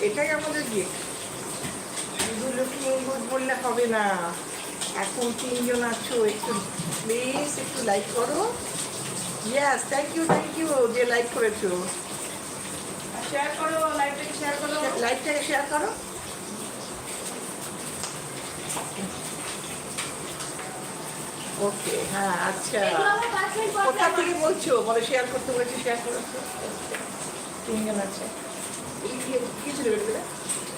এটাই আমাদের গিফট। শুধু লক্ষ্মী বললে হবে না, এখন 3 জন আছো, একটু প্লিজ একটু লাইক করো। ইয়েস, থ্যাংক ইউ যে লাইক করেছো। শেয়ার করো, লাইভটাকে শেয়ার করো, লাইভটাকে শেয়ার করো। ওকে, হ্যাঁ আচ্ছা, কোথা থেকে বলছো? বলে শেয়ার করতে বলেছি, শেয়ার করেছো। 3 জন আছে। এই কি ছিল বেরোবে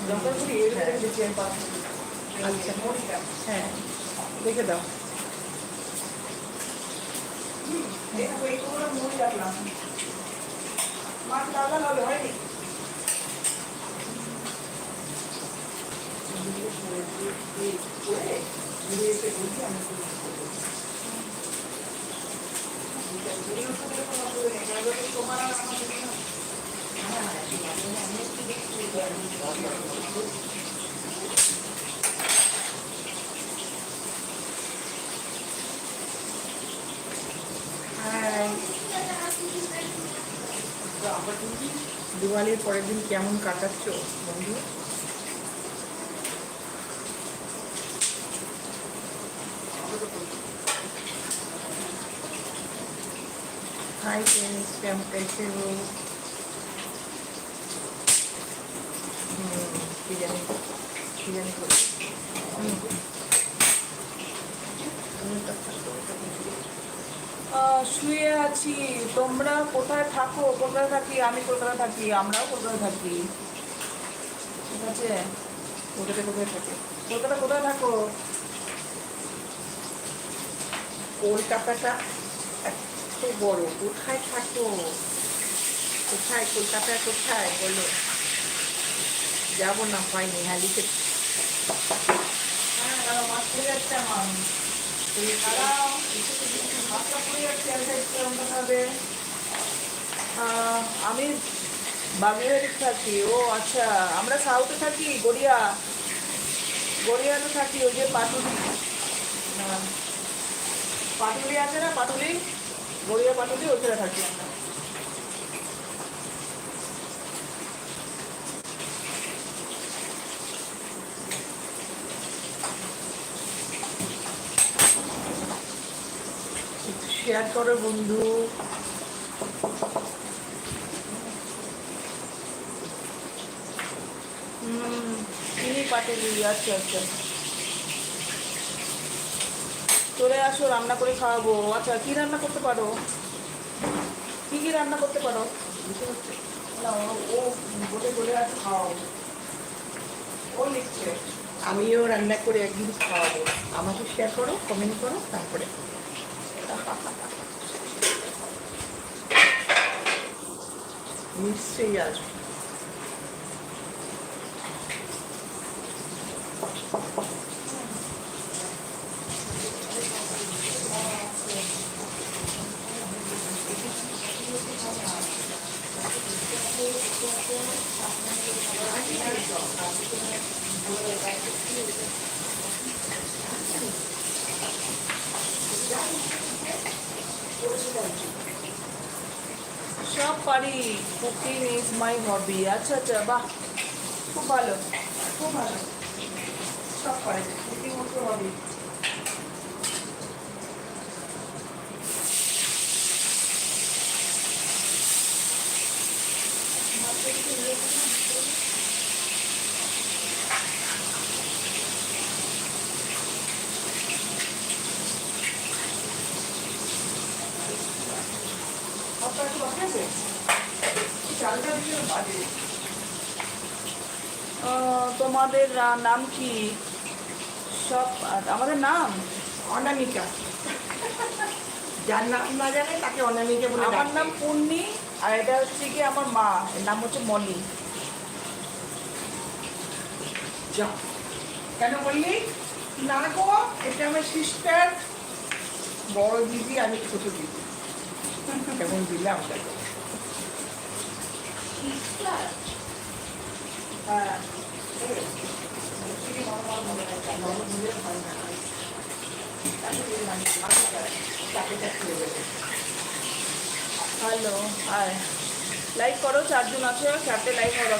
জঙ্গলপুরি এর দিচ্ছি আমি 5। আচ্ছা, হ্যাঁ দেখে দাও। এইগুলো মুড়ি রাখলাম, মাছ লাগাল হবে, হয়নি? তোমার দিওয়ালির পরের দিন কেমন কাটাচ্ছ বন্ধু? হাই ফ্রেন্ডস, कैसे हो? কি জানি করে শুয়ে আছি। তোমরা কোথায় থাকো? কোথায় থাকি? আমি কলকাতা থাকি, আমরাও কলকাতা থাকি। ঠিক আছে, কোথায় থাকে? কলকাতা কোথায় থাকো? কলকাতাটা এত বড়, কোথায় থাকো? কোথায় কলকাতায় কোথায় বলো? যাবো না, হয়নি। হ্যাঁ লিখে মাছ পড়ে যাচ্ছে আমার, মাছটা পড়ে যাচ্ছে। আমি বাগেরহাটে থাকি। ও আচ্ছা, আমরা সাউথে থাকি, গড়িয়াতে থাকি। ওই যে পাটুলি আছে না, পাটুলি, গড়িয়া পাটুলি, ওইখানে থাকি আমরা। শেয়ার করো বন্ধু। চিনি পাটুলি, আচ্ছা আচ্ছা, চলে আসো, রান্না করে খাওয়াবো। আচ্ছা, কি রান্না করতে পারো? কি রান্না করতে পারো? না, ও বলে আছে খাওয়াবো, ও লিখছে। আমিও রান্না করে একদিন খাওয়াবো। আমাকে শেয়ার করো, কমেন্ট করো, তারপরে নিশ্চয়ই আসবো। সব পারি, কুকিং ইজ মাই হবি। আচ্ছা আচ্ছা, বাহ, খুব ভালো, খুব ভালো, সব পারি, কুকিং হচ্ছে হবি। আপনার একটু বাকি আছে, চালটা দিয়ে বাজে। তোমাদের নাম কি? সব আমাদের নাম অনামিকা। যার নাম না জানে তাকে অনামিকা বলে। আমার নাম পূর্ণি, আর এটা হচ্ছে কি আমার মা, এর নাম হচ্ছে মলি। যা, কেন বললি? না গো, এটা আমার সিস্টার, বড় দিদি, আমি ছোট দিদি। কেমন দিলাম তাকে? হ্যাঁ, হ্যালো, হাই, লাইক করো, 4 জন আছে, 4টে লাইক হবে।